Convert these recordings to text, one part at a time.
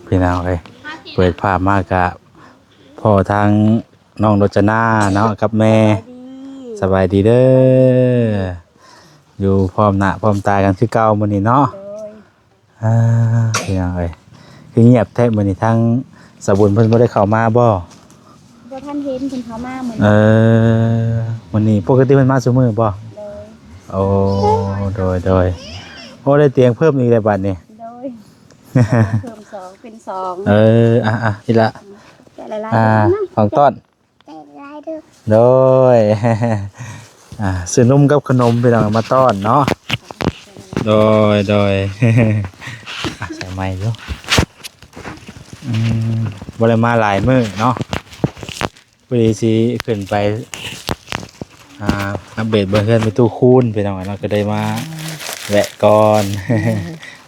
พี่น้องเลยเปิดภาพมากกะพ่อทางน้องรจนาเนาะกับแม่สบายดีเด้ออยู่พร้อมหน้าพร้อมตากันคือเก่ามื้อนี้เนาะพี่น้องเลยคือเงียบแท้มื้อนี้ทั้งสบุญเพิ่นบ่ได้เข้ามาบ่ท่านเห็นเพิ่นเข้ามาเหมือนมื้อนี้ปกติเพิ่นมาซุมื้อบ่โอ้โดยโอ้ได้เตียงเพิ่มอีกแล้วบัดนี้เพิ่ม2เป็น2นี่ละแต่หลายๆของต้นแต่หลายเด้อโดยซื้อนมกับขนมพี่น้องมาต้อนเนาะโดยใส่ไม้อยู่บ่ได้มาหลายมื้อเนาะพอดีสิขึ้นไปอัปเดตเบิ่งเฮือนไปตู้คูนพี่น้องเนาะก็ได้มาแวะก่อน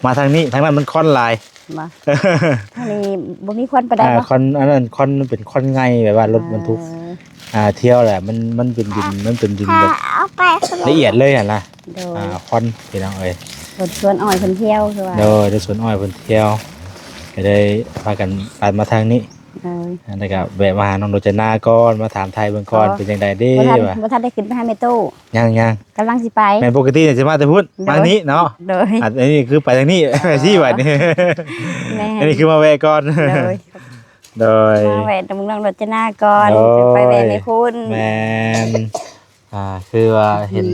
มาทางนี้ทางนั้นมันค่อนลายมาทางนี้บ่มีควันปานใดบ่ค่อนอันนั้นค่อนเป็นค่อนไงแบบว่ารถบรรทุกเที่ยวแหละมันเป็นดินแบบละเอียดเลยหั่นล่ะค่อนพี่น้องเอ้ยสวนอ้อยเพิ่นเที่ยวคือว่าโดยสวนอ้อยเพิ่นเที่ยวก็ได้พากันมาทางนี้แล้วก็แวะมาหาน้องรจนาก่อนมาถามไทยเบิ่งก่อนเป็นจังได๋เด้บ่ทันได้ขึ้นไปหาแม่ตู้ยังกำลังสิไปแม่ปกติสิมาแต่พุ่นมานี้เนาะอันนี้คือไปทางนี้แม่ซี่บัดนี้อันนี้คือมาแวะก่อนโดยมาแวะตรงน้องรจนาก่อนไปแวะแม่คุณแม่นคือว่าเห็น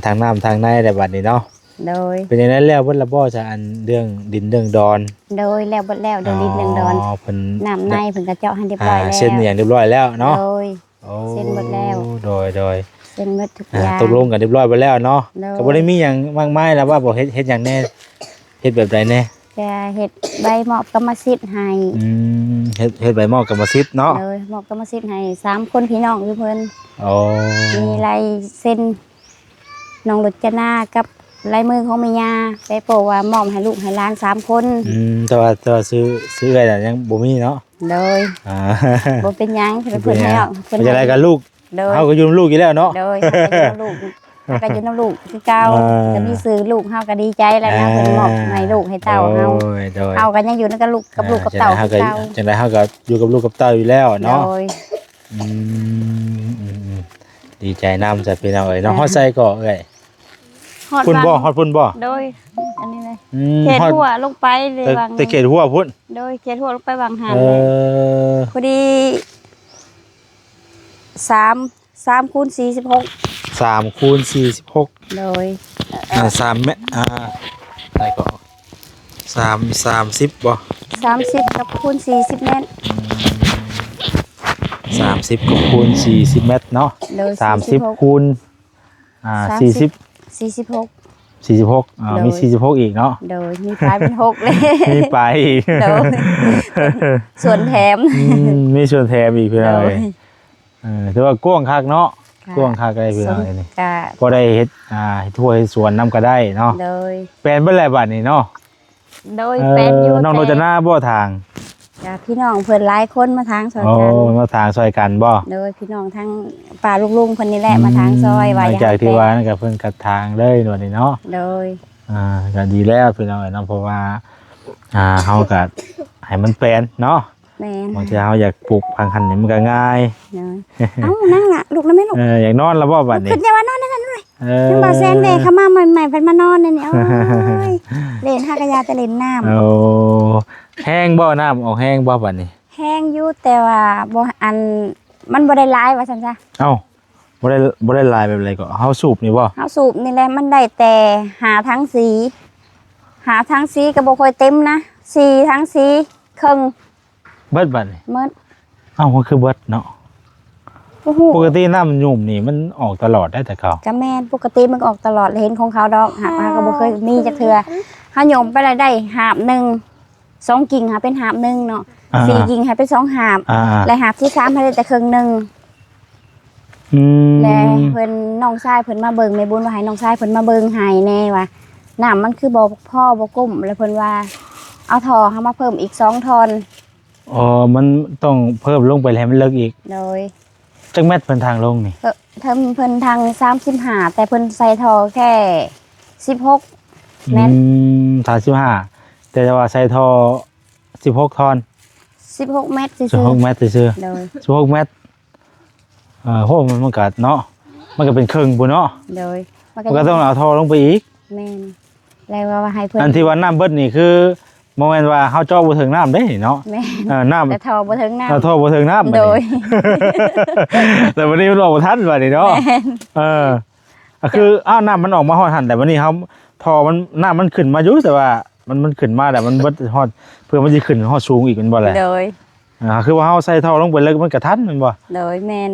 ทางน้ำทางในได้บัดนี้เนาะโดยเป็นอย่างนั้นแล้วเพิ่นละบ่จะอันเรื่องดินเรื่องดอนโดยแล้วเบิดแล้วเรื่องดินเรื่องดอนเพิ่นน้ำในเพิ่นก็เจาะให้เรียบร้อยแล้วเส้นอย่างเรียบร้อยแล้วเนาะโดยเส้นหมดแล้วโดยเส้นหมดทุกอย่างตกลงกันเรียบร้อยไปแล้วเนาะก็บ่ได้มีหยังมากมายแล้วว่าบ่เฮ็ดหยังแน่เฮ็ดแบบใดแน่จะเฮ็ดใบมอบกรรมสิทธิ์ให้เฮ็ดใบมอบกรรมสิทธิ์เนาะมอบกรรมสิทธิ์ให้3คนพี่น้องคือเพิ่นมีลายเส้นน้องรจนากับลายมือของแม่ย่าไปโปะว่ามอบให้ลูกให้หลาน3คนแต่ว่าซื้ออะไรยังบ่มีเนาะโดยบ่เป็นหยังเพิ่นแล้วเพิ่นจะอะไรกับลูกเฮาก็อยู่ลูกอยู่แล้วเนาะโดยก็อยู่นำลูกคือเก่าจะมีซื้อลูกเฮาก็ดีใจแล้วนะเพิ่นมอบให้ลูกให้เต้าเฮาก็ยังอยู่นำกับลูกกับเต้าคือเก่าจังได๋เฮาก็อยู่กับลูกกับเต้าอยู่แล้วเนาะดีใจนำจ้ะพี่น้องเอ้ยน้องฮอดใส่ก็เอ้ยพุ่นบ่ฮอดพุ่นบ่โดยอันนี้เลยเขตหัวลงไปเลยวางแต่เขตหัวพุ่นโดยเขตหัวลงไปวางหันพอดี3 คูณ 46 3 คูณ 46โดย3เมตรได้ก็30บ่30กับคูณ40เมตร30กับคูณ40เมตรเนาะ30คูณ46มี46อีกเนาะโดยมีปลายเป็น6เลยมีปลายอีกโดยส่วนแถมมีส่วนแถมอีกเพื่อนเลยถือว่ากว้างคักเนาะกว้างคักได้เพื่อนเลยนี่พอได้เฮ็ดถ้วยสวนน้ำก็ได้เนาะโดยแปลนเบิ่งแล้วบัดนี้เนาะโดยแปลนอยู่น้องรจนาบ่ทางพี่น้องเพิ่นหลายคนมาทางซอยกันมาทางซอยกันบ่โดยพี่น้องทั้งป้าลุงๆเพิ่นนี่แหละมาทางซอยว่าจากที่ว่านั่นก็เพิ่นกัดทางเลยนวดนี่เนาะโดยก็ดีแล้วพี่น้องเนาะเพราะว่าเฮาก็ให้มันแปลนเนาะแม่นบางทีเฮาอยากปลูกพังคันนี่มันก็ง่ายนั่งล่ะลูกนะแม่ลูกอยากนอนแล้วบ่บัดนี้ขึ้นอย่ามานอนนั่นด้วยยังบ่แซนเด้เข้ามาใหม่ๆเพิ่นมานอนนี่โอ้ยเล่นหากะยาแต่เล่นน้ำแห้งบ่น้ำออกแห้งบ่บัดนี้แห้งอยู่แต่ว่าบ่มันบ่ได้หลายว่าซั่นซะบ่ได้ลายแบบไรก็เฮาสูบนี่บ่เฮาสูบนี่แหละมันได้แต่หาทั้งสีก็บ่ค่อยเต็มนะ4ทั้งสีครึ่งเบิดบัดนี่เบิดมันคือเบิดเนาะปกติน้ำยุ่มนี่มันออกตลอดได้แต่เขาก็แม่นปกติมันออกตลอดเห็นของเขาดอกหาก็บ่เคยมีจักเทื่อเฮายุ่มไปแล้วได้หาบนึง2กิ่งหาเป็นหาบนึงเนาะ4กิ่งให้เป็น2หาบและหาบที่3ให้ได้แต่ครึ่งนึงแล้วเพิ่นน้องชายเพิ่นมาเบิ่งแม่บุญว่าให้น้องชายเพิ่นมาเบิ่งให้แน่ว่าน้ำมันคือบ่พ่อบ่กุ้มแล้วเพิ่นว่าเอาท่อเฮามาเพิ่มอีก2ท่อนมันต้องเพิ่มลงไปให้มันเลิกอีกโดยจักแมตรเพิ่นทางลงนี่เพิ่นทาง35แต่เพิ่นใส่ท่อแค่16เมตร35แ แต่ว่าใส่ท่อ16ท่อน 16 เมตรซื่อ 16เมตรซื่อ ๆโดย ๆ16เมตรโหมันก็เนาะมันก็เป็นครึ่งพุ่นเนาะ โดยมัน มันก็ต้องเอาท่อลงไปอีก แม่นแล้วว่าให้เพิ่น อันที่ว่าน้ำเบิดนี่คือบ่แม่นว่าเฮาเจาะบ่ถึงน้ำเด้เนาะ แม่น น้ำ แต่ทอบ่ถึงน้ำ ท่อบ่ถึงน้ำบัด โดย นี้ แต่วันนี้มันออกบ่ทันบัดนี้เนาะ แม่น คือน้ำมันออกมาฮอดหันแต่วันนี้เฮาท่อมันน้ำมันขึ้นมาอยู่แต่ว่ามันขึ้นมาแต่มันเบิดฮอดเพื่อมันสิขึ้นฮอดสูงอีกแม่นบ่แหละ โดย คือว่าเฮาใส่ท่อลงไปแล้วมันก็ทันแม่นบ่ โดยแม่น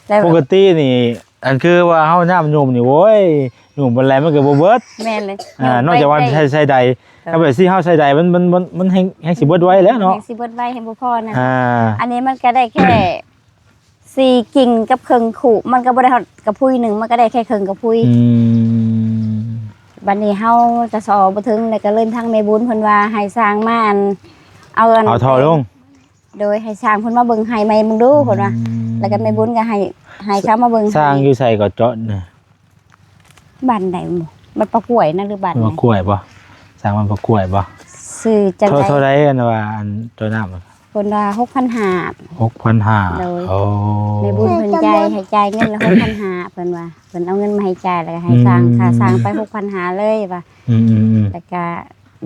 แล้ว ปกตินี่อันคือว่าเฮาย่ามโยมนี่โว้ยโยมบ่แลมันก็บ่เบิด แม่นเลย นอกจากว่าใช้ใดถ้าแบบสิเฮาใช้ใดมันแฮงสิเบิดไว้แล้วเนาะ สิเบิดไว้ให้บ่พอนะ อันนี้มันก็ได้แค่4กิ่งกับครึ่งขู่มันก็บ่ได้ฮอดกระพุ้ยหนึงมันก็ได้แค่ครึ่งกระพุ้ยบัดนี้เฮาจะสอบ่ถึงแล้วก็เลยทางแม่บุญเพิ่นว่าให้สร้างมาอันเอาอัน เอาท่อลง โดยให้สร้างเพิ่นมาเบิ่งให้ใหม่มึงดูเพิ่นว่าแล้วก็แม่บุญก็ให้เขามาเบิ่ง สร้างอยู่ใส่ก็เจาะนี่ บ้านใดบ่มันประกวยนะหรือบ้านไหน มะกล้วยบ่สร้างมันมะกล้วยบ่ ซื้อจังได๋ เท่าไรกันว่าอันตัวน้ำ เพิ่นว่า 6,500 6,500 โดย โอ้ แม่บุญเพิ่นจ่ายให้จ่ายเงินละ6,500เพิ่นว่าเพิ่นเอาเงินมาให้จ่ายแล้วก็ให้สร้างค่าสร้างไป6,500เลยว่า อืม แล้วก็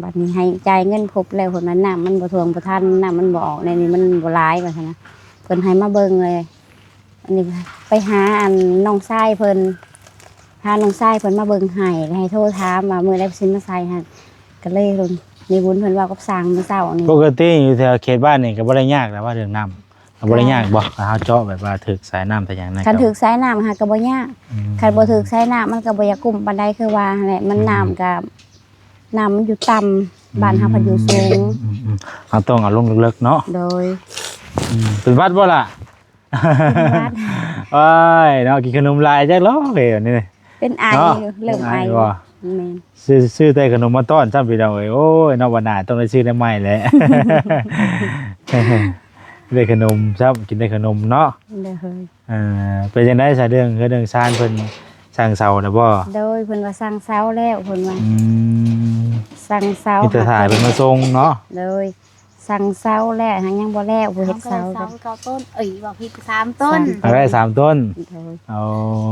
บัดนี้ให้จ่ายเงินครบแล้วเพิ่นว่าน้ำมันบ่ท่วมบ่ทันน้ำมันบ่ออกในนี้มันบ่หลายว่าซั่นนะเพิ่นให้มาเบิ่งเลยอันนี้ไปหาอันน้องชายเพิ่นพาน้องชายเพิ่นมาเบิ่งให้แล้วให้โทรถามว่ามื้อใดสิมาใส่หั่นก็เลยลงในบุญเพิ่นว่ากับสร้างมื้อเช้านี่ ปกติอยู่แถวเขตบ้านนี่ก็บ่ได้ยากแต่ว่าเรื่องน้ำก็บ่ได้ยากบ่ถ้าเฮาเจาะแบบว่าถึกสายน้ำแต่อย่างนั้น คันถึกสายน้ำหาก็บ่ยากคันบ่ถึกสายน้ำมันก็บ่อยากกุมปานใดคือว่าหั่นแหละมันน้ำก็น้ำมันอยู่ต่ำบ้านเฮาเพิ่นอยู่สูง เราต้องเอาลงลึกๆเนาะ โดย เป็นวัดบ่ล่ะ เป็นวัด ว้ายเนาะกินขนมลายจักล้อเอ้ยนี่ เป็นไออยู่เริ่มไอ บ่ แม่น ซื้อแต่ขนมมาต้อนซ้ำพี่น้องเอ้ยโอ้ยนอกวันหน้าต้องได้ซื้อได้ใหม่แหละ ได้ขนมซ้ำกินได้ขนมเนาะ เด้อเฮ้ย เป็นจังได๋ซะเรื่องซ่านเพิ่นสร้างเสาน่ะบ่ โดยเพิ่นว่าสร้างเสาแล้วเพิ่นว่า อืม สร้างเสา มีแต่ถ่ายเป็นมาทรงเนาะ โดยสร้างเสาแล้วหังยังบ่แล้วผู้เฮ็ดเสา เสาเก้าต้นบอกพี่3 ต้น เอาได้3ต้น โดย เอา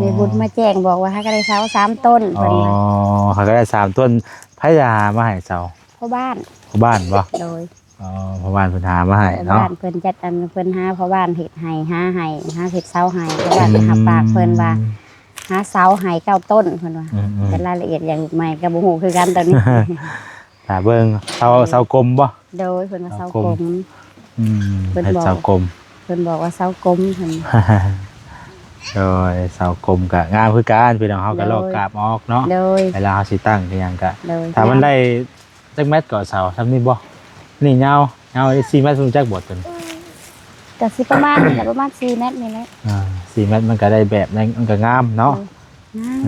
มีบุญมาแจ้งบอกว่าให้ก็ได้เสา3 ต้น อ๋อ เพิ่นว่า เขาก็ได้3ต้นไผจะหามาให้เสา พ่อบ้าน พ่อบ้านบ่ โดย อ๋อพ่อบ้านเพิ่นหามาให้ พ่อ เนาะ บ้านเพิ่นจัดอันเพิ่นหาพ่อบ้านเฮ็ดให้หาให้หาเฮ็ดเสาให้พ่อบ้านไปหาปากเพิ่นว่าหาเสาให้9 ต้นเพิ่นว่า อืม แต่รายละเอียดอย่างใหม่ก็บ่ฮู้คือกันตอนนี้ ถ้าเบิ่งเสากลมบ่ โดยเพิ่นว่าเสากลม เพิ่น เฮ็ด บอก เสากลม เพิ่นบอกว่าเสากลมเพิ่น โดยเสากลมก็งามคือกันพี่น้องเฮาก็ลอกกราบออกเนาะ โดย เวลาเฮาสิตั้งคือหยังก็ โดย ถ้ามันได้จักเม็ดก็เสาทำนี่บ่นี่ยาวได้4เมตรรู้จักบ่ตัวนี้ ก็สิประมาณประมาณ4 เมตรนี่แหละ 4เมตรมันก็ได้แบบนั้นมันก็งามเนาะ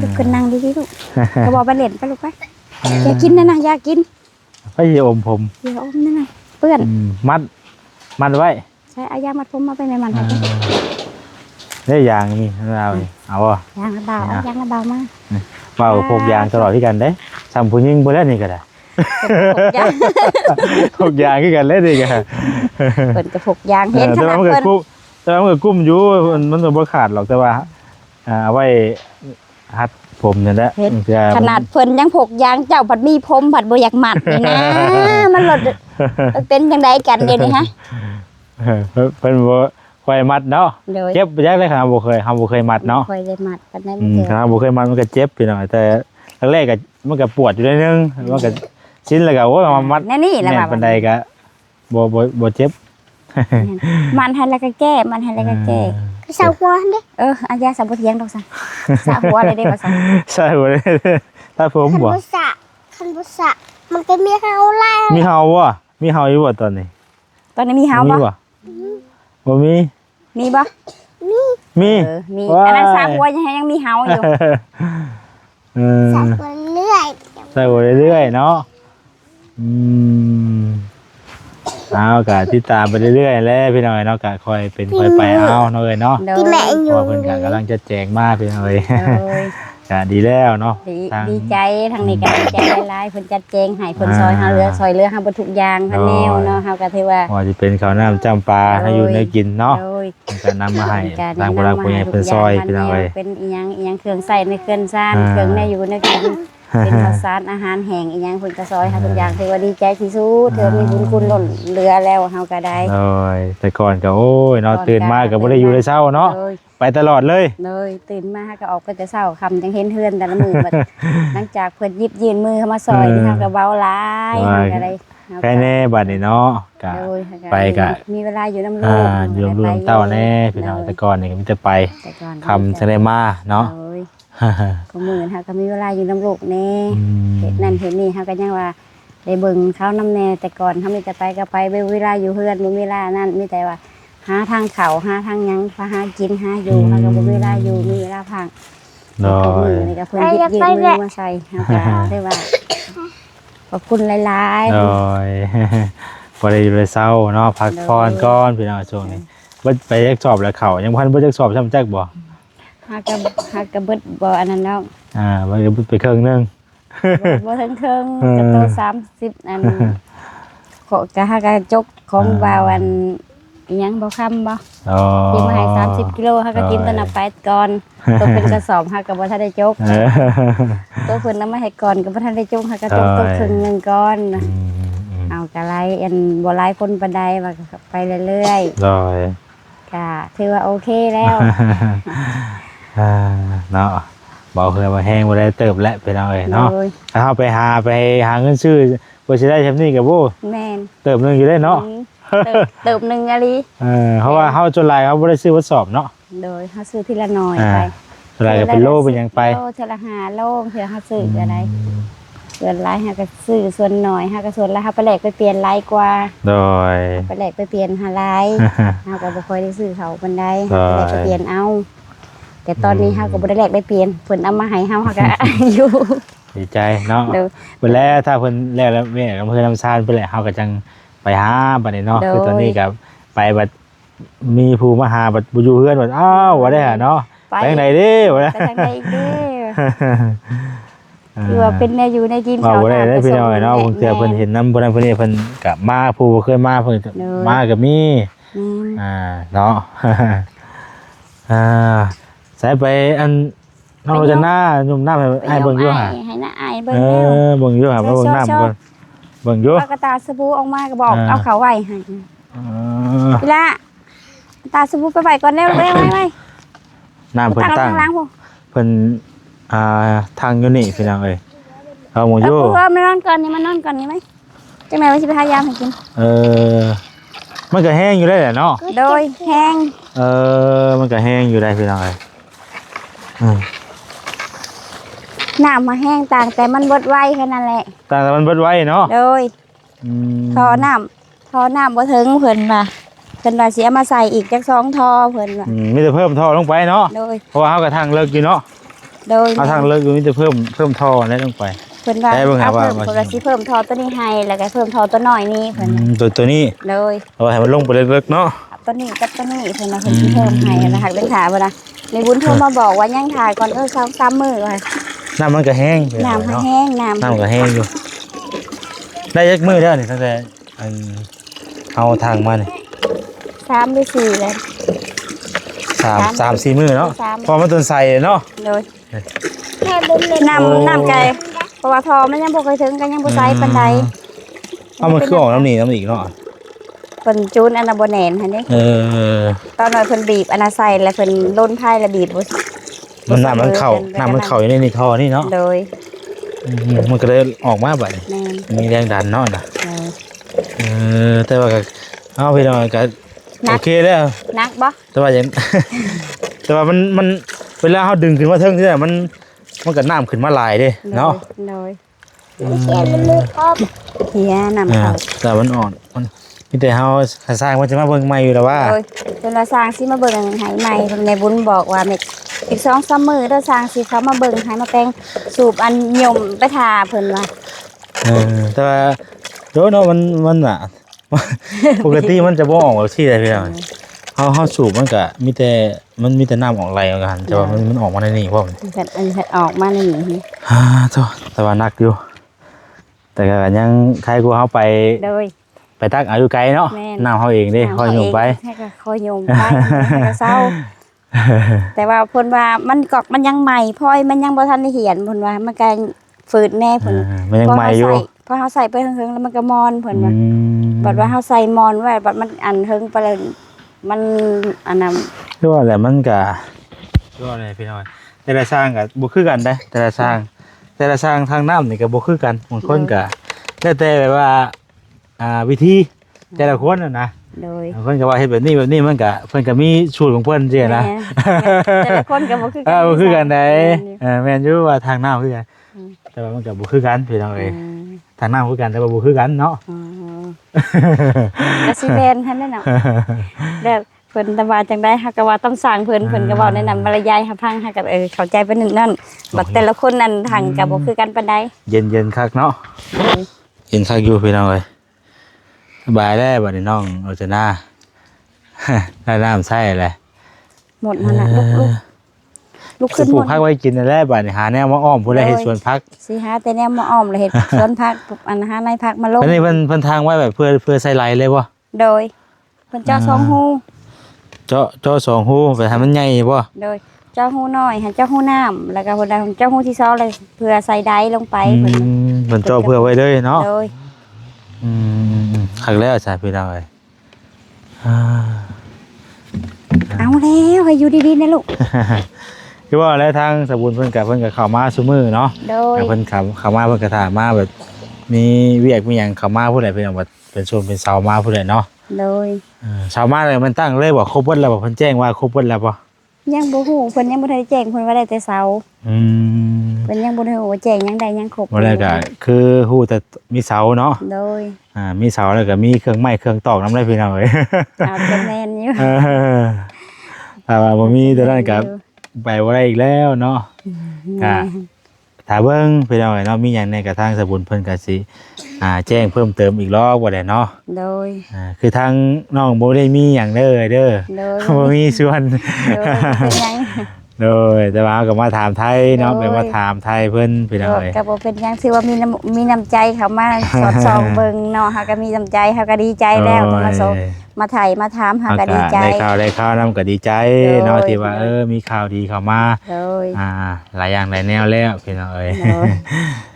ลุกขึ้นนั่งดีๆลูกก็บอกไปเล่นไปลูกไปอย่ากินนะอยากกิน ไปเยี่ยมผม เดี๋ยวอมนั่นน่ะเปื้อน มัดไว้ ใช้อายามัดผมมาไปในมันให้ ได้ยางมีเราเอาบ่ ยางระเบาเอายางระเบามา เว้าพกยางตลอดที่กันเด้ซ้ำผู้หญิงบ่แล้วนี่ก็ได้ พกยาง พกยางคือกันเลยนี่ก็ เพิ่นก็พกยางเห็นข แต่ นา ว่า ด มันก็ เพิ่น กุ้มแต่ว่ามันก็กุ้มอยู่มันก็บ่ขาดหรอกแต่ว่าเอาไว้ฮัดผมนี่แหละ ขนาดเพิ่นยังพกยางเจ้าผัดมีผมผัดบ่อยากหมัดนี่นะมันหลดมันเป็นจังไดกันเดี๋ยวนี้ฮะ เพิ่นบ่ค่อยมัดเนาะ โดย เจ็บบ่จักเลยครับบ่เคยมัดเนาะ ค่อยได้หมัดปานนั้น ครับบ่เคยมัดมันก็เจ็บพี่น้องแต่แรกๆก็มันก็ปวดอยู่นิดนึงมันก็ชินแล้วก็โอ้ยมามัด นี่แหละ แน่น ว่า ปานใดก็บ่เจ็บ มันให้แล้วก็แก้มันให้แล้วก็แก้ เสาหัวเด้ อายาสับบ่เถียงดอกซั่นสะหัวเลยเด้ว่าซั่น ใช่บ่ได้ถ้าผม คัน บ่ บุษะมันก็มีเฮาไล่ มีเห่าบ่มีเห่าอยู่บ่ตอนนี้ ตอนนี้มีเฮาบ่ บ่มี มีบ่ มี มีอันนั้นสามหัวยังมีเฮาอยู่ เออ สับไปเรื่อย ใส่บ่เรื่อยๆเนาะเอาก็ติดตามไปเรื่อยๆแล้วพี่น้อยเนาะก็ค่อยเป็นค่อยไปเอาเนาะเอ้ยเนาะ โด ที่แม่ ย อยู่ เพราะเพิ่นก็กำลังจะแจกมาพี่น้อย โดย ก็ดีแล้วเนาะทาง ดีใจทางนี้ก็ดีใจหลายๆเพิ่นจัดแจงให้เพิ่นซอยเฮาซอยเหลือเฮาบ่ทุกอย่างพันแนวเนาะเฮาก็ถือว่า ว่าสิเป็นข้าวน้ำจ้ำปลาให้อยู่ได้กินเนาะ โดย ก็นำมาให้ทางผู้รักผู้ใหญ่เพิ่นซอยพี่น้องเอ้ย เป็นอีหยังเครื่องใส่ในเครื่องซ่านเครื่องในอยู่ในกินเป็นข้าวสารอาหารแห้งอีหยังเพิ่นก็ซอยเฮาทุกอย่างถือว่าดีใจที่สุดถือมีบุญคุณล้นเหลือแล้วเฮาก็ได้ โอ้ยแต่ก่อนก็โอ้ยเนาะตื่นมาก็บ่ได้อยู่ได้เช้าเนาะ โดย ไปตลอดเลย เลยตื่นมาก็ออกก็จะเช้าค่ำจังเห็นเฮือนแต่ละมื้อบัด หลังจากเพิ่นหยิบยื่นมือเข้ามาซอยนี่เฮาก็เว้าหลายเฮาก็ได้ แค่แน่บัดนี้เนาะก็ โดย ไปก็ มีเวลาอยู่น้ำลูก อยู่รวมเต้าแน่พี่น้องแต่ก่อนนี่ก็มีแต่ไป แต่ก่อน คำจะได้มาเนาะ โดยก็มื้อเฮาก็มีเวลาอยู่น้ำลูกแน่ เห็นนั่นเห็นนี่เฮาก็ยังว่าได้เบิ่งเขาน้ำแน่แต่ก่อนเฮามีแต่ไปก็ไปเวลาอยู่เฮือนบ่มีเวลานั่นมีแต่ว่าหาทางเข้าหาทางหยังหากินหาอยู่เฮาก็บ่มีเวลาอยู่มีเวลาพัก โด มื ย อนี่ก็เพิ่นหยิบยืนมือมาใส่เฮาก็ได้ว่าขอบคุณหลาย โดย บ่ได้อยู่เลยเศร้าเนาะพักผ่อนก่อนพี่น้องช่วงนี้บ่ไปจักสอบแล้วเข้ายังพันบ่จักสอบซ้ำจักบ่ ๆหากก็เบิดบ่อันนั้นแล้ว บ่ได้ไปครึ่งนึง บ่ถึงครึ่งก็โต30อันขอกะหากะจกของบ่าวอันอิหยังบ่คำบ่ อ๋อ กินมาให้30กิโลเฮาก็กินตอนน่ะไปก่อนตัวเป็นกระสอบเฮาก็บ่ทันได้จก เออ ตัวเพิ่นนำมาให้ก่อนก็บ่ทันได้จกเฮาก็จกตัวครึ่งหนึงก่อน เอากะไรอันบ่หลายคนปานใดว่าก็ไปเรื่อย โดย ๆก็ถือว่าโอเคแล้ว เนาะบ่เคยมาแห้งบ่ได้เติบและพี่น้องเอ้ยเนาะ โดย ถ้าเฮาไปหาเงินซื้อบ่สิได้ซำนี้ก็บ่ แม่น เติบนึงอยู่ได้เนาะ เติบหนึงอะลิ เพราะว่าเฮาจนหลายเขาบ่ได้ซื้อวัดสอบเนาะ โดยเฮาซื้อทีละหน่อย อ่า ไป จนหลายก็เป็นโลเป็นหยังไป โลเทอละ5โลเทื่อเฮาซื้อก็ได้ส่วนหลายเฮาก็ซื้อส่วนน้อยเฮาก็ส่วนหลายเฮาไปแลกไปเปลี่ยนหลายกว่า โดย ไปแลกไปเปลี่ยนหาหลาย เฮาก็บ่ค่อยได้ซื้อเขาปานใด ใช่ แลกไปเปลี่ยนเอา แต่ตอนนี้เฮาก็บ่ได้แลกได้เปลี่ยนเพิ่นเอามาให้เฮาก็ อยู่ ดีใจเนาะ เด้อ เพิ่นแล้วถ้าเพิ่นแล้วแม่ก็เพิ่นนำซานเพิ่นแหละเฮาก็จังไปหาบัดนี้เนาะ โดย คือตอนนี้ก็ไปบัดมีผู้มาหาบัดบ่อยู่เฮือนบัดอ้าวบ่ได้หาเนาะไปทางไหนเด้บ่ได้ ไปทางใดอีกเด้อคือว่าเป็นแนวอยู่ในกิน ว่า เขา บ่ได้ได้พี่น้อยเนาะ แม่ บางเทื่อเพิ่นเห็นนำบ่นั้นเพิ่นนี่เพิ่นก็มาผู้บ่เคยมาเพิ่นก็ โดย มาก็มี แม่ เนาะ ใส่ไปอันน้องโรจนาหนุ่มน้ำให้อ้ายเบิ่งอยู่หา ให้น้าอายเบิ่ง เอ แล้ว อเบิ่งอยู่หามาเบิ่งน้ำก่อนเบิ่งอยู่ ปากกระตาสบู่ออกมาก็บอกเอาเขาไว้ให้ เออ อีละตาสบู่ไปไว้ก่อนเร็วไว้ น้ำเพิ่นตั้ง ล้างพวก เพิ่นทางอยู่นี่พี่น้องเอ้ยเอาหมู เอ อยู่ อเพิ่มนอนก่อนนี่มันนอนก่อนนี่ไหมจังไหนว่าสิไปหายามให้กิน เออมันก็แห้งอยู่ได้แหละเนาะ โดยแห้ง มันก็แห้งอยู่ได้พี่น้องเอ้ยอืม น้ำมาแห้งต่างแต่มันเบิดไวแค่นั้นแหละ แต่มันเบิดไว้เนาะ โดย อืม ทอน้ำบ่ถึงเพิ่นว่าสิเอามาใส่อีกจัก2ท่อเพิ่นว่า มีแต่เพิ่มท่อลงไปเนาะ โดย เพราะว่าเฮาก็ทางเลิกอยู่เนาะ โดย เอาทางเลิกอยู่มีแต่เพิ่มท่อนั่นลงไป เพิ่นว่า ได้เบิ่งหา เอา ว่า เพิ่มเพิ่นก็สิเพิ่มท่อตัวนี้ให้แล้วก็เพิ่มท่อตัวน้อยนี้เพิ่นว่า ตัวนี้ โดย เอาให้มันลงไปเลิกๆเนาะ ตัวนี้กับตัวนี้เพิ่นว่าเพิ่นสิเพิ่มให้นะหักเป็นถาบ่ล่ะในบุญโทรมาบอกว่ายังถ่ายก่อน2-3มื้อว่า น้ำมันก็แห้ง น้ำ เนาะ แห้งน้ำ น้ำก็แห้งอยู่ ได้ยักมือแล้วนี่ตั้งแต่อันเอาทางมานี่ 3หรือ4เลย สามสี่มือเนาะ สาม พอมันต้นใส่เนาะ โดย แค่บุญเลย น้ำไก่เพราะว่าทอมันยังบ่เคยถึงกันยังบ่ใส่ปานใด เอามันคือออกน้ำหนีน้ำอีกเนาะ เพิ่นจูนอันน่ะบ่แน่นหั่นเด้ ตอนนั้นเพิ่นบีบอันน่ะใส่แล้วเพิ่นล้นไผ่แล้วบีบบ่ มันน้ำมันเข่าอยู่ในนี่ท่อนี่เนาะ โดย มันก็เลยออกมาแบบนี้ แม่น มีแรงดันเนาะนะ เออ แต่ว่าก็เอาพี่น้องก็โอเคแล้ว นักบ่ แต่ว่าอย่าง แต่ว่ามันเวลาเขาดึงขึ้นมาเทิงที่ไหนมันก็น้ำขึ้นมาหลายเด้เนาะ โดย แค่บุญเลยครับ เฮียนำเขา แต่มันอ่อนมันมีแต่เขาสร้างมันจะมาเบิ่งใหม่อยู่แล้วว่า โดยจนว่าสร้างสิมาเบิ่งให้ใหม่เพิ่นในบุญบอกว่าเม็ดอีก 2-3 มื้อเด้อสร้างสิเขามาเบิ่งให้มาแต่งสูบอันยมไปทาเพิ่นว่า แต่ว่าโดนเนาะมันอ่ะ ปกติมันจะบ่ออกแบบที่ใดพี่น้อง เฮาสูบมันก็มีแต่น้ำออกไหลออกกันแต่ว่ามันออกมาในนี่พร้อม เพิ่นอันนี้ออกมาในนี้ โธ่แต่ว่านักอยู่แต่ก็ยังใครกูเฮาไป โดย ไปตักเอาอยู่ไกลเนาะ แม่น น้ำเฮาเองเด้คอยโยมไป ให้ก็คอยโยมไปให้ก็เศร้า แต่ว่าเพิ่นว่ามันกอกมันยังใหม่พลอยมันยังบ่ทันได้เหียนเพิ่นว่ามันก็ฝืดแน่เพิ่น มันยังใหม่อยู่ พอเฮาใส่ไปเฮิงๆแล้วมันก็มอนเพิ่น อื ว่าม บัดว่าเฮาใส่มอนไว้บัดมันอันเฮิงไปแล้วมันอันนั้น คือว่าแหละมันก็คือว่าอะไรพี่น้อยแต่ละสร้างก็บ่คือกันเด้แต่ละสร้างทางน้ำนี่ก็บ่คือกันบางคนก็แล้วแต่แบบว่าวิธีแต่ละคนน่ะนะ โดย บางคนก็ว่าเฮ็ดแบบนี้มันก็เพิ่นก็มีสูตรของเพิ่นจังซี่นะ แต่ละคนก็บ่คือกัน บ่คือกันได้แม่นอยู่ว่าทางน้ำคือกันแต่ว่ามันก็บ่คือกันพี่น้องเอ้ยทางน้ำคือกันแต่ว่าบ่คือกันเนาะ อ๋อก็สิแม่นหั่นแหละเนาะแบบเพิ่นตะว่าจังได๋เฮาก็ว่าต้องสร้างเพิ่นก็เว้าแนะนำมารยายให้ฟังเฮาก็เข้าใจไปนั่นบัดแต่ละคนนั้นทางก็บ่คือกันปานใด เย็นคักเนาะเย็นคักอยู่พี่น้องเอ้ยสบายแล้วบัดนี้น้องโอจนา ได้น้ำใส่แหละ หมดนั่นน่ะลุก คื ขึ้ อน ป ห ลู ม ก ด พักไว้กินนั่นแหละบัดนี้หาแนวมาอ้อมผู้ใดเฮ็ดสวนพัก สิหาแต่แนวมาอ้อมเลยเฮ็ดสวนผักปลูกอันหาในผักมาลง อันนี้เพิ่นทางไว้แบบเพื่อใส่ไหลเลยบ่ โดยเพิ่นเจาะ2หู เจาะสองหูไปให้มันใหญ่บ่ โดยเจาะหูน้อยหันเจาะหูน้ำแล้วก็เพิ่นเอาเจาะหูที่2เลยเพื่อใส่ไดลงไปเพิ่น เพิ่นเจาะเพื่อไว้เลยเนาะ โดย คักแล้วจ้ะพี่น้องเอ้ยอ่า เอาแล้วให้อยู่ดีๆนะลูก คือว่าแล้วทางสบุญเพิ่นก็เข้ามาซุมื้อเนาะ โดย เพิ่นเข้ามาเพิ่นก็ถามมาแบบมีเวียกมีหยังเข้ามาผู้ใดเพิ่นเอาแบบเป็นส่วนเป็นเสามาผู้ใดเนาะ โดย เสามาเลยมันตั้งเลยบ่ครบเบิดแล้วบ่เพิ่นแจ้งว่าครบเบิดแล้วบ่ ยังบ่ฮู้เพิ่นยังบ่ทันได้แจ้งเพิ่นว่าได้แต่เสา อืม เพิ่นยังบ่ได้ฮู้ว่าแจ้งยังได้ยังครบ บ่ได้ก็คือฮู้แต่มีเสาเนาะ โดย มีเสาแล้วก็มีเครื่องไม้เครื่องตอกนำได้พี่น้องเอ้ย เอาแต่แม่นอยู่ ถ้าว่าบ่มีตัวนั้นก็ไปบ่ได้อีกแล้วเนาะ ก็ถ้าเบิ่งพี่น้องเอ้ยเนาะมีหยังในกระทั่งสบุญเพิ่นก็สิแจ้งเพิ่มเติมอีกรอบบ่ได้เนาะ โดย คือทางน้องบ่ได้มีหยังเด้อ โดย บ่มีส่วน โดยเป็นหยัง โดยแต่ว่าก็มาถามไทยเนาะ โดย เป็นมาถามไทยเพิ่นพี่น้องเอ้ย ก็บ่เป็นหยังถือว่ามีน้ำใจเขามาสอดส่องเบิ่งเนาะเฮาก็มีน้ำใจเฮาก็ดีใจแล้วที่มาส่งมาไถมาถามเฮาก็ดีใจ ได้ข่าวนํก็ดีใจ โดย เนาะที่ว่ามีข่าวดีเข้ามา โดย หลายอย่างหลายแนวแล้วพี่น้องเอ้ย โดย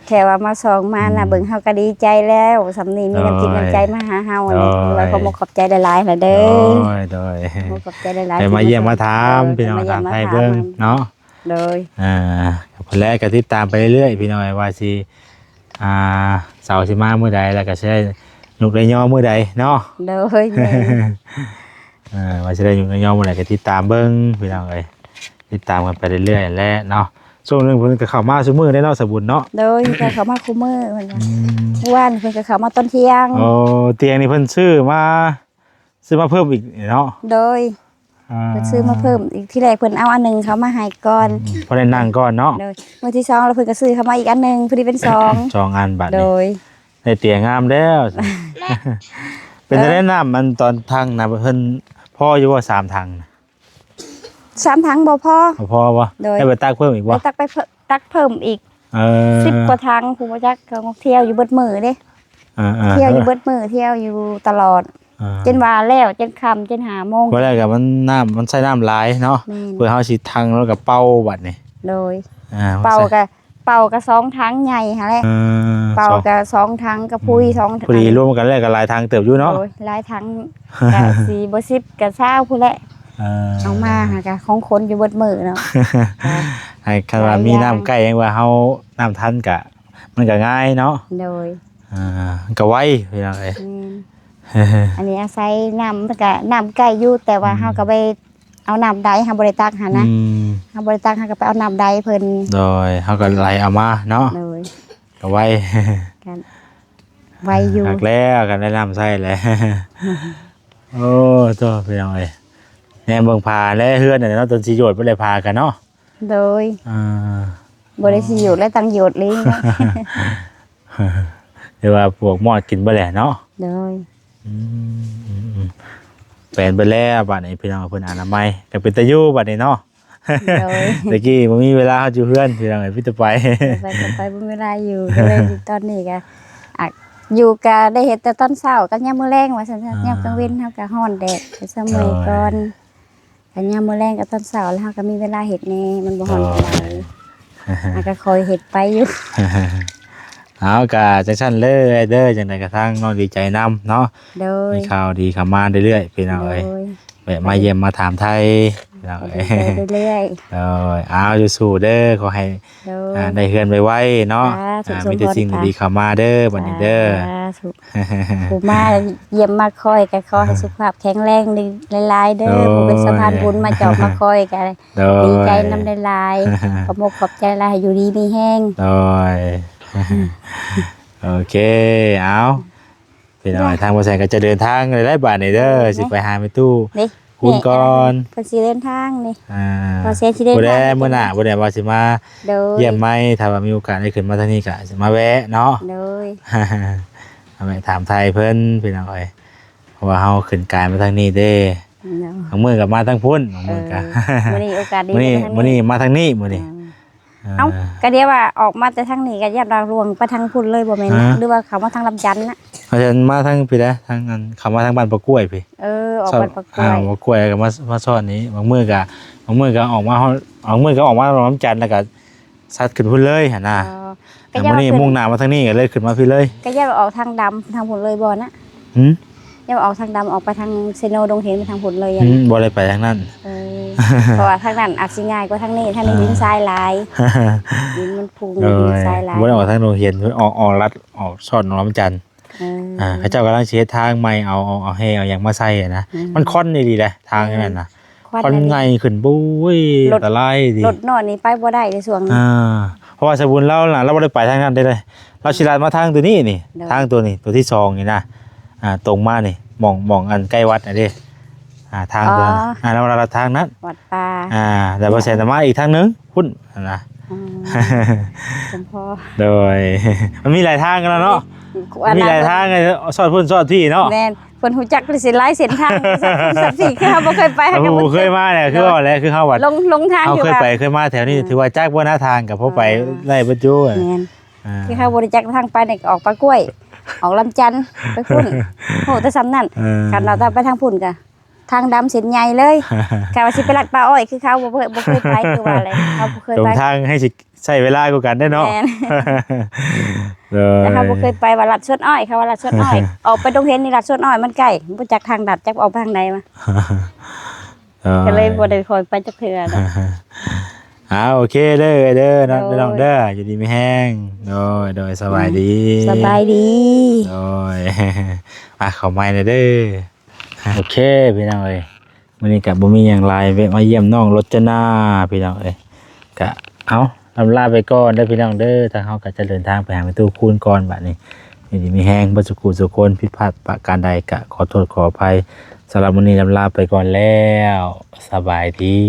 แค่ว่ามาส่องมาน่ะเบิ่งเฮาก็ดีใจแล้วสำนี้มีน้ำจิต โดย น้ำใจมาหาเฮาอันนี้ โดย แล้วก็บ่ขอบใจหลายๆล่ะเด้ โด อย บ่ขอบใจหลายๆ ไปมาเยี่ยมมาถามพี่น้อง เยี่ ถาย ม ม ไทย ถ เบิ่งเนาะ โดย เพิ่นแลก็ติดตามไปเรื่อยๆพี่น้องว่าสิเสาร์สิมามื้อใดแล้วก็สิได้นุกได้ย่อมื้อใดเนาะ โดยแม่ ว่าสิได้นุกได้ย่อมื้อใดก็ติดตามเบิ่งพี่น้องเอ้ยติดตามกันไปเรื่อยๆแหละเนาะช่วงหนึงเพิ่นก็เข้ามาซุมื้อได้เนาะสบุญเนาะ โดยก็เขามาคุมมือเพิ่นว่าเมื่อวานเพิ่นก็เข้ามาตอนเที่ยง โอ้เตียงนี่เพิ่นซื้อมาเพิ่มอีกเนาะ โดยเพิ่นซื้อมาเพิ่มอีกที่แรกเพิ่นเอาอันหนึงเขามาให้ก่อน พอได้นั่งก่อนเนาะ โดยมื้อที่2แล้วเพิ่นก็ซื้อเข้ามาอีกอันหนึงพอดีเป็น2 จองอันบัด โด นี้ ย ได้เตียงงามแล้ว เป็นได้น้ำมันตอนทางน่ะเพิ่นพ่ออยู่ว่า3ถังน่ะ 3ถังบ่พอ พ่อบ่ โดย ได้ไปตักเพิ่มอีกบ่ ไปตักเพิ่มอีก 10กว่าถังผู้บ่จักเขาเที่ยวอยู่เบิดมื้อเด้ เที่ยวอยู่เบิดมื้อเที่ยวอยู่ตลอดจนว่าแล้วจนค่ำจน5โมง บ่ได้ก็มันใช้น้ำหลายเนาะ แม่น เพื่อเฮาสิทังแล้วก็เป่าบัดนี่ โดย เป่า เป่าก็2ถังใหญ่หั่นแหละเป่าก็2ถังก็พุย2ถัง พอดีรวมกันแล้วก็หลายทางเติบอยู่เนาะ โอ้ยหลายถังก็สิบ่10ก็20พุ่นแหละเอามาหาก็ของคนอยู่เบิดมื้อเนาะ ให้คันว่ามีน้ำใกล้ยังว่าเฮาน้ำทันก็มันก็ง่ายเนาะ โดย ก็ไวพี่น้องเอ้ย อันนี้อาศัยน้ำมันก็น้ำใกล้อยู่แต่ว่าเฮาก็ไปเอาน้ำใดเฮาบ่ได้ตักหั่นนะเฮาบ่ได้ตักเฮาก็ไปเอาน้ำใดเพิ่น โดยเฮาก็ไหลเอามาเนาะ โดย ก็ไว กันไวอยู่ หักแล้วกันได้น้ำใส่เลย โอ้ตัวพี่น้องเอ้ยแหน่เบิ่งพาและเฮือนน่ะเนาะต้นสิโยดบ่ได้พากันเนาะ โดย อ่า บ่ได้สิอยู่และตังหยดเลย หรือว่าพวกมอดกินบ่แหละเนาะ โดย แปลนไปแล้วบัดนี้พี่น้องเพิ่นอนามัยก็เป็นตาอยู่บัดนี้เนาะ โดย ตะกี้บ่มีเวลาเฮาอยู่เฮือนพี่น้องเอ้ยพี่จะไป ไปก็ไปบ่มีเวลาอยู่ก็เลยตอนนี้ก็อ่ะอยู่ก็ได้เฮ็ดแต่ตอนเช้ากับยามมื้อแลงว่าซั่นๆยามกลางเว้นเฮาก็ฮ้อนแดดไปเสมอก่อนก็ยามมื้อแลงกับตอนเช้าแล้วเฮาก็มีเวลาเฮ็ดแน่มันบ่ฮ้อนปานใดอ่ะก็คอยเฮ็ดไปอยู่ เอากะจังซั่นเลยเด้อจังได๋กระทั่งน้องดีใจนํเนาะ โดย มีข่าวดีเข้ามาเรื่อยๆพี่น้องเอ้ยแวะมาเยี่ยมมาถามไทยพี่น้องเอ้ย เรื่อย เอาอยู่สู้เด้อขอให้ ๆโดย ได้เฮือนไวๆเนาะ สาธุ มีแต่สิ่งดีๆเข้ามาเด้อบัดนี้เด้อ สาธุผู้มาเยี่ยมมาคอยก็ขอให้สุขภาพแข็งแรงหลายๆเด้อผู้เป็นสะพานบุญมาจอบมาคอยกัน โดย ดีใจนำหลายๆขอบขอบใจหลายให้อยู่ดีมีแห้ง โดย โอเคเอาพี่น้องทางบ่แซงก็จะเดินทางเลยได้บาดนี้เด้อสิไปหาแม่ตู้ นี่ คุณก่อน เพิ่นสิเดินทางนี่ อ่า พอเสียสิเดิน บ่ได้ ทาง มื้อหน้าบ่ได้ว่าสิมา โดย เยี่ยมไหมถ้าว่ามีโอกาสได้ขึ้นมาทางนี้ก็สิมาแวะเนาะ โดย เอาไปถามไทยเพิ่นพี่น้องเอ้ยเพราะว่าเฮาขึ้นกายมาทางนี้เด้ เนาะ บางมื้อก็มาทางพุ่นบางมื้อก็ มื้อนี้โอกาสดี มื้อนี้มาทางนี้มื้อนี้ เอ้าก็เดี๋ยวว่าออกมาแต่ทางนี้ก็ยับดาวรวงไปทางพุ่นเลยบ่แม่นนะหรือว่าเขามาทางลำจันทน์นะ เพราะฉะนั้นมาทางพี่เด้ทางนั้นเขามาทางบ้านปะกล้วยพี่ ออกบ้านปะกล้วย ปะกล้วยก็มาซ่อนนี้บางมื้อก็ออกมาน้ำจันทร์แล้วก็ซัดขึ้นพุ่นเลยหั่นน่ะ ก็ แต่ ยับ มื้อนี้มุ่งหน้ามาทางนี้ก็เลยขึ้นมาพี่เลย ก็ยับออกทางดำทางพุ่นเลยบ่นะ หึ ยับออกทางดำออกไปทางเซโนดงเห็นไปทางพุ่นเลย หึบ่ได้ไปทางนั้น เพราะว่าทางนั้นอาจสิง่ายกว่าทางนี้ดินทรายหลายดินมันพุง โด ดิน ย ทรายหลาย บ่ได้ออกทางโรงเรียนออกรัดออกซ่อนน้ำจันทร์ เขาเจ้ากำลังเช็ดทางใหม่เอาให้เอาอย่างมาใส่อะนะมันค่อนดีๆเลยทางนั่นนะค่อนไงขึ้นบุ้ยอันตรายดี รถนอนนี่ไปบ่ได้ในช่วงนี้ เพราะว่าสบุญเราล่ะเราไม่ได้ไปทางนั้นได้เลยเราชิลาดมาทางตัวนี้นี่ เด้อ ทางตัวนี้ตัวที่สองนี่นะตรงมานี่มองอันใกล้วัดนะเด้ทางตัวนั้นเราทางนั้น วัดป่า แต่พอเสร็จมาอีกทางนึงพุ่นนะ จำพอ โดย มันมีหลายทางกันแล้วเนาะมีหลายทางไงซอดพุ่นซอดที่เนาะ แม่นเพิ่นฮู้จักสิหลายเส้นทางสักสี่คือเฮาบ่เคยไป เราเคยมาเนี่ยคือว่าอะไรคือเข้าวัด ลงทาง เอา อยู่ เคยไปเคยมาแถวนี้ถือว่าจักบ่หน้าทางกับพอไปไล่ปัจจุ แม่นคือเฮาบ่ได้จักทางไปนี่ออกปลากล้วย ออกลำจันทน์ไปพุ่นโหแต่ซ้ำนั่นคันเราถ้าไปทางพุ่นก็ทางดำเส้นใหญ่เลยกะว่าสิไปลัดปลาอ้อยคือเขาบ่เคยไปคือว่าอะไรเขาบ่เคย ตรง ไป ทางให้สิใช้เวลากูกันได้เนาะ แม่น แต่เขาบ่เคยไปว่าลัดสวนอ้อยเขาว่าลัดสวนอ้อยออกไปดงเห็นนี่ลัดสวนอ้อยมันใกล้บ่จักทางลัดจักออกไปทางใดมาก็เลยบ่ได้คอยไปจักเทื่อดอก โอเคเด้อเนาะน้องเด้ออยู่ดีมีแห้งโดยสบายดี สบายดี โดยเข้าไม้เด้อโอเคพี่น้องเอ้ยมื้อนี้ก็บ่มีหยังหลายแวะมาเยี่ยมน้องรจนาพี่น้องเอ้ยก็เอาลำลาไปก่อนเด้อพี่น้องเด้อทางเฮาก็จะเดินทางไปหาแม่ตู้คูณก่อนบัดนี้อยู่ดีมีแห้งบ่สุขสุคนผิดพลาดประการใดก็ขอโทษขออภัยสำหรับมื้อนี้ลำลาไปก่อนแล้วสบายดี